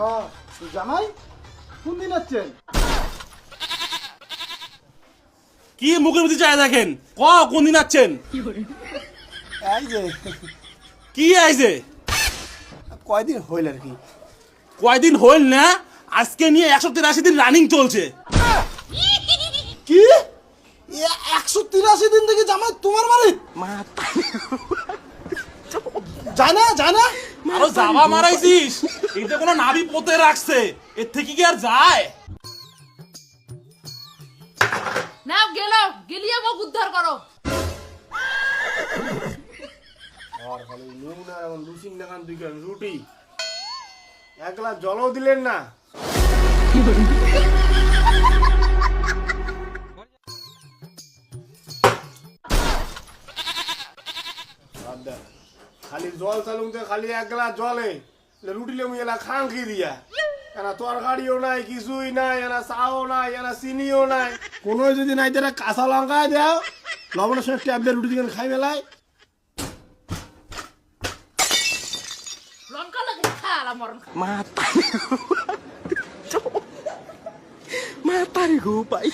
হ্যাঁ জামাই কোন দিন আসছেন? কি মুখের মধ্যে চায় দেখেন কোন দিন আসছেন? এই যে কি আইছে? কয়দিন হইল আর কি। কয়দিন হইল না, আজকে নিয়ে 183 দিন রানিং চলছে। কি 183 দিন থেকে জামাই তোমার বাড়ি যায় না যায় না? আরো যাবা মারাইছিস, এটা কোনো নাভি পোতে রাখছে, এর থেকে কি আর যায়? নাও গেলিয়ে মুখ উদ্ধার করো। আর খালি নুন আর এমন লুচিন দেখান দুই গ্রাম রুটি, এক গ্লাস জলও দিলেন না। খালি জল চালুতে খালি এক গ্লাস জলে রুটি লেমু এলা খান কি দিয়া, এনা তরকারিও নাই, কিছুই নাই, এনা চাও নাই, এনা চিনিও নাই, কোনো যদি নাই তারা কাঁচা লঙ্কা দাও, লবণের সঙ্গে ট্যাপ দিয়ে রুটি দিকে খাই মেলায়। লঙ্কা লাগে খালা মরণ। মাতারি গো ভাই।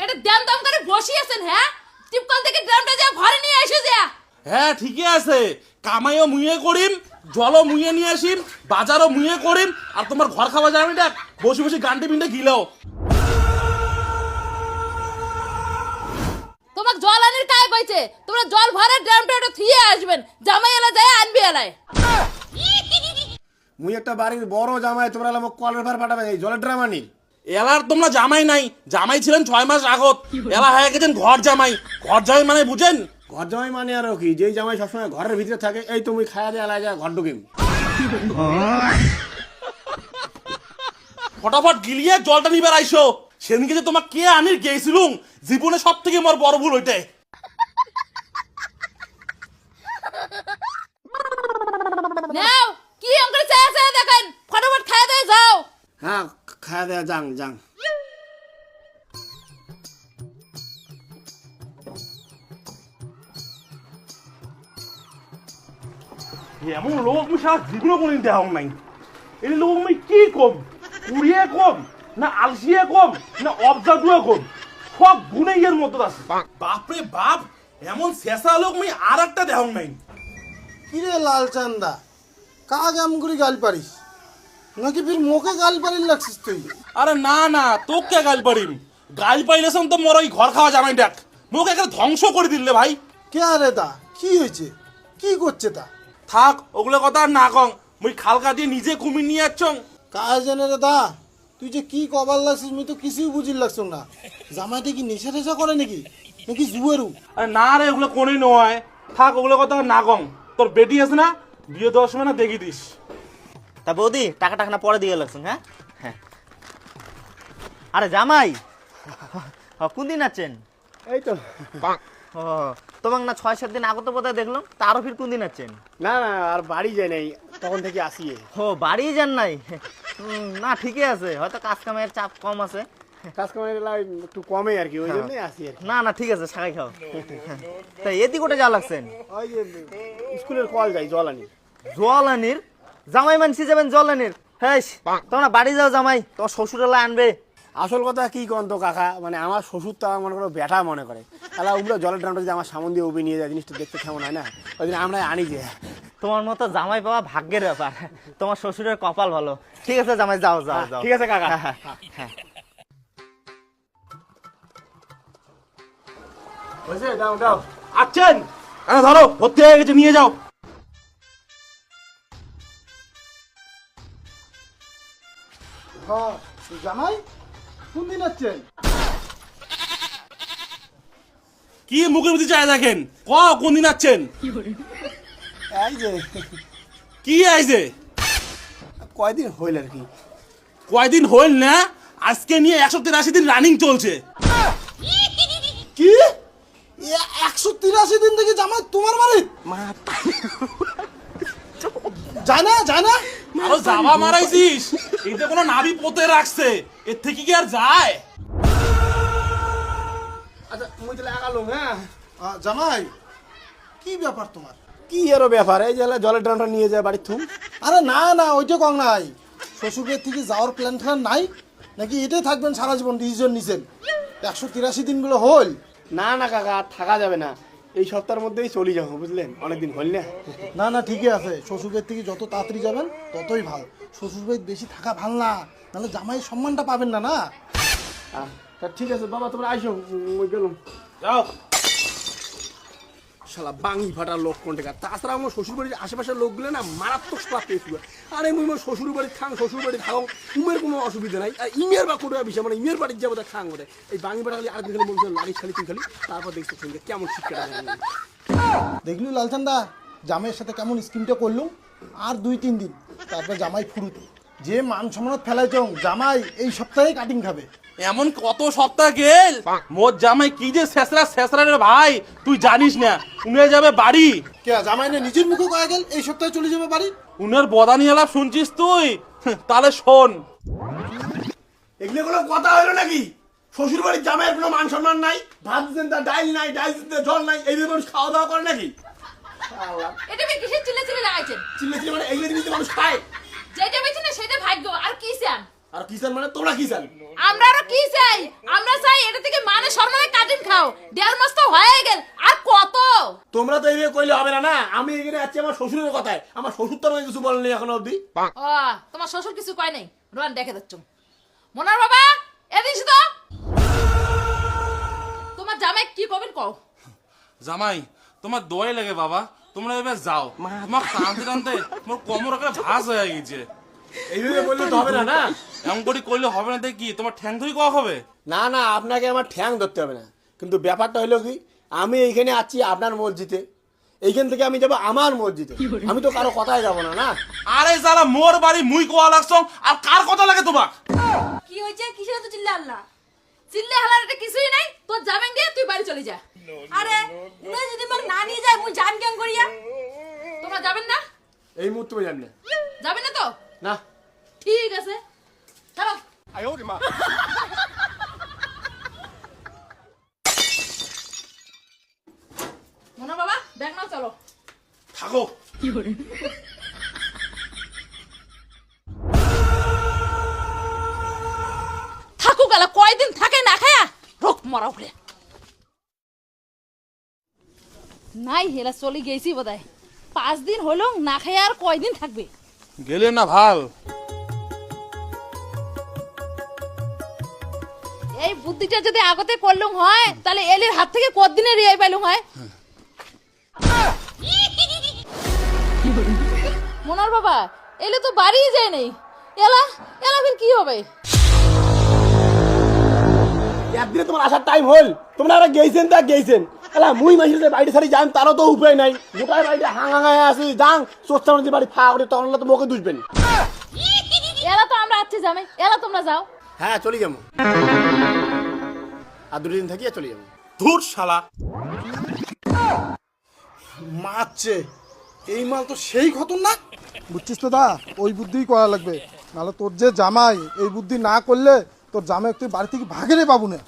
এটা দাম দাম করে বসি আছেন, হ্যাঁ? টিপকল থেকে ড্রামটা যা ঘরে নিয়ে এসে যা। হ্যাঁ ঠিকই আছে, কামাইও মুয়ে করিম, জলও মুয়ে নিয়ে আসিম, বাজারও মুয়ে করিম, আর তোমার ঘর খাওয়া যাবে না, বসে বসে গান্ডে বিন্ডে গিলাও। তোমাক জল আনির কায় কইছে? তোমরা জল ভরে ড্রামটা এটা থিয়ে আসবেন, জামাই এলা যায় আনবি এলাই। মুই একটা বাড়ির বড় জামাই, তোমরা আমাকে কলের ভার পাঠাবে এই জলের ড্রাম আনি। এলার তোমরা জামাই নাই, জামাই ছিলেন 6 মাস আগত, এলা হয়ে গেছেন ঘর জামাই। ঘর জামাই মানে বুঝেন? ঘর জামাই মানে আরো কি, যেই জামাই সবসময় ঘরের ভিতরে থাকে, এই তুমি খায়া দিয়ে এলাই যা ঘর ঢুকিম। ফটাফট গিলিয়ে জলটা নিবার আইসো। সেদিনকে যে তোমার কে আনির গেছিলুম, জীবনে সব থেকে মোর বড় ভুল ওইটাই। নাও কি অঙ্করে চায় চায় দেখেন, ফটাফট খায় দিয়ে যাও। হ্যাঁ খায়া দেয়া যাং যাং। এমন লোক আমি সারা জীবনে কোনদিন দেখাও নাই। এই লোক আমি কি কম, কুড়িয়ে কম না আলসিয়ে কম না অবজার্ভুয়ে কম, সব গুণে এর মতো আছে। বাপরে বাপ, এমন শেষা লোক আমি আর একটা দেখাও নাই। কিরে লাল চান্দা, কাজ আম করে গাল পারিস নাকি ফির মুখে গাল পারিস লাগছিস তুই? আরে না না, তোকে গাল পারিম? গাল পাইলেছেন তো মোর ওই ঘর খাওয়া জামাই ডাক, মুখে একটা ধ্বংস করে দিলে ভাই। কে আরে তা কি হয়েছে, কি করছে তা? থাক ওগুলো কথা আর না কং, মুই খালকা দিয়ে নিজে কুমির নিয়ে যাচ্ছং। কাজ জানে রে দা, তুই যে কি কবার লাগছিস মুই তো কিছুই বুঝির লাগছ না। জামাইটা কি নেশা টেশা করে নাকি, নাকি জুয়ারু? আরে না রে, ওগুলো কোনই নয়। থাক ওগুলো কথা আর না কং, তোর বেটি আছে না, বিয়ে দেওয়ার সময় না দেখি দিস। তা বৌদি টাকা টাকা না পরে দিয়ে লাগছেন? হ্যাঁ হ্যাঁ। আরে জামাই কোন দিন আছেন? এই তো। ও তোমাকে না 6-7 দিন আগত বোধহয় দেখলাম, তা আরো ফির কোন দিন আছেন? না না আর বাড়ি যাই নাই, তখন থেকে আসি। ও বাড়ি যান নাই? না ঠিকই আছে, হয়তো কাজ কামের চাপ কম আছে। কাজ কামের একটু কমে আর কি, ওই জন্যই আসি আর কি। না না ঠিক আছে, শাখাই খাও। তাই এদিকে কোটে যা লাগছেন? ওই যে স্কুলের কল যাই জল আনি। জল আনির? জামাই মানসি যাবেন জল আনির? হ্যাঁ তোমরা বাড়ি যাও জামাই, তোমার শ্বশুরালা আনবে। আসল কথা কি কন্ত কাকা, মানে আমার শ্বশুর তো আমার মনে করো ব্যাটা মনে করে, তাহলে ওগুলো জলের ড্রামটা যদি আমার সামন দিয়ে উবে নিয়ে যায়, জিনিসটা দেখতে কেমন হয় না, ওই জন্য আমরা আনি যে। তোমার মতো জামাই পাওয়া ভাগ্যের ব্যাপার, তোমার শ্বশুরের কপাল ভালো। ঠিক আছে জামাই, যাও যাও যাও। ঠিক আছে কাকা। হ্যাঁ হ্যাঁ। হয়েছে, দাও দাও। আচ্ছেন ধরো, ভর্তি হয়ে গেছে, নিয়ে যাও। হ্যাঁ জামাই কোন দিন আসছেন? কি মুখের মধ্যে চায় দেখেন কোন দিন আসছেন? এই যে কি আইছে? কয়দিন হইল আর কি। কয়দিন হইল না, আজকে নিয়ে 183 দিন রানিং চলছে। কি 183 দিন থেকে জামাই তোমার বাড়ি যায় না যায় না? আরো যাবা মারাইছিস, এটা কোনো নাভি পোতে রাখছে, এর থেকে কি আর যায়? আচ্ছা মুই তাহলে আগালুম, হ্যাঁ? জামাই কি ব্যাপার তোমার? কি এরও ব্যাপার, এই যে জলের ড্রামটা নিয়ে যায় বাড়ির থুম। আরে না না, ওইটা কম নাই। শ্বশুরের থেকে যাওয়ার প্ল্যান ট্যান নাই নাকি? এটাই থাকবেন সারা জীবন? ডিসিশন নিছেন 183 দিনগুলো হল। না না কাকা, আর থাকা যাবে না, এই সপ্তাহের মধ্যেই চলে যাবো, বুঝলেন? অনেকদিন হল না। না না, ঠিকই আছে। শ্বশুরের থেকে যত তাড়াতাড়ি যাবেন ততই ভালো। শ্বশুর বাড়ি বেশি থাকা ভাল না, নাহলে জামাই সম্মানটা পাবেন না। না তা ঠিক আছে বাবা, তোমরা আইসো, মুই গেলাম। যাও। শালা বাঙি ফাটার লোক কোনটা। তাছাড়া আমার শ্বশুর বাড়ির আশেপাশের লোকগুলো না মারাত্মক স্বাদ পেয়েছিল। আরে মুই আমার শ্বশুর বাড়ি খাং, শ্বশুর বাড়ি খাও, উমের কোনো অসুবিধা নাই। আর ইমের বা কোনো বিষয় মানে ইমের বাড়ির যাবো তা খাং ওদের। এই বাঙি ফাটা খালি আরেকদিন খালি বলছিল লাগিস খালি তুই খালি, তারপর দেখছো সঙ্গে কেমন শিক্ষাটা দেখলি লালচান্দা, জামাইয়ের সাথে কেমন স্কিমটা করলুম। আর 2-3 দিন তারপর জামাই ফুরুত। যে মান সম্মানত ফেলাইছ, জামাই এই সপ্তাহে কাটিং খাবে। এমন কত সপ্তাহ গেল, মোর জামাই কি যে শেষরা রে ভাই, তুই জানিস না। উনি যাবে বাড়ি। কে জামাই না নিজের মুখে কয়া গেল এই সপ্তাহে চলে যাবে বাড়ি? উনার বদানি আলাপ শুনছিস তুই? তাহলে শোন। এগুলো কোনো কথা হলো নাকি? শ্বশুর বাড়ির জামাইয়ের কোনো মান সম্মান নাই, ভাত দিতেন তার ডাইল নাই, ডাইল দিতে জল নাই, এইভাবে মানুষ খাওয়া দাওয়া করে নাকি? এটা কি কিসের চিল্লা চিল্লা লাগাইছেন? চিল্লে চিল্লে মানে এগুলো জিনিস মানুষ খায়। যেটা বেছে না সেটা ভাগ্য, আর কি চান? আর কিষান মানে তোমরা কি চান? আমরা আরো কি চাই? আমরা চাই এটা থেকে মানে সম্মানে কাটিং খাও। 1.5 মাস তো হয়ে গেল, আর কত? তোমরা তো এইভাবে কইলে হবে না। না আমি এখানে আছি আমার শ্বশুরের কথায়, আমার শ্বশুর তো আমাকে কিছু বলেনি এখনো অবধি। ও তোমার শ্বশুর কিছু কয় নাই? রোয়ান দেখে দিচ্ছ। মনার বাবা এদিস তো, তোমার জামাই কি করবেন কও? জামাই তোমার দোয়াই লাগে বাবা, তোমরা এবার যাও। তোমার কাঁদতে কাঁদতে মোর কোমর একটা ভাঁজ হয়ে গেছে। এইভাবে বললে তো হবে না। না এমন করে করলে হবে না, দেখি তোমার ঠ্যাং ধরি কওয়া হবে। না না, আপনাকে আমার ঠ্যাং ধরতে হবে না, কিন্তু ব্যাপারটা হলো কি, আমি এইখানে আছি আপনার মসজিদে, এইখান থেকে আমি যাবো আমার মসজিদে, আমি তো কারো কথাই যাবো না। না আরে যারা মোর বাড়ি মুই কোয়া লাগছ, আর কার কথা লাগে তোমার? কি হয়েছে? কিসের তো চিল্লা আল্লাহ? চিল্লে হালার এটা কিছুই নাই। তোর জামাই দিয়ে তুই বাড়ি চলে যা। আরে উনি যদি মোক না নিয়ে যায় মুই জান কেন করিয়া? তোমরা যাবেন না? এই মুহূর্তে আমি জানি না। যাবেন না তো? না ঠিক আছে, চলো। মনা বাবা ব্যাগ নাও, চলো। থাকো। থাকু গেল কয়দিন থাকে না খায়া রোগ মরা উঠে নাই। হেলা চলে গেছি বোধহয় 5 দিন হলো না খায়া, আর কয়দিন থাকবে? গেলে না ভাল। এই বুদ্ধিটা যদি আগতে করলুম হয়, তাহলে এলির হাত থেকে কতদিনে রেহাই পাইলুম হয়। মনার বাবা এলে তো বাড়ি যায় নেই, এলা এলা ফির কি হবে? একদিনে তোমার আসার টাইম হল, তোমরা আর গেছেন তা গেছেন। এলা মুই মাসির বাড়ি সারি যান, তারও তো উপায় নাই। গোটাই বাড়িতে হাঙাঙায় আসি যান, চোস্তা মানুষ বাড়ি ফা করে, তখন তো মুখে দুষবেন। এলা তো আমরা আছি জামাই, এলা তোমরা যাও। হ্যাঁ চলে যাবো, আর 2 দিন থাকিয়ে চলে যাবো। ধুর শালা। মারছে এই মাল তো সেই খতরনাক, বুঝছিস তো দা? ওই বুদ্ধিই করা লাগবে, নাহলে তোর যে জামাই এই বুদ্ধি না করলে তোর জামাই তুই বাড়ি থেকে ভাগেরে পাবো না।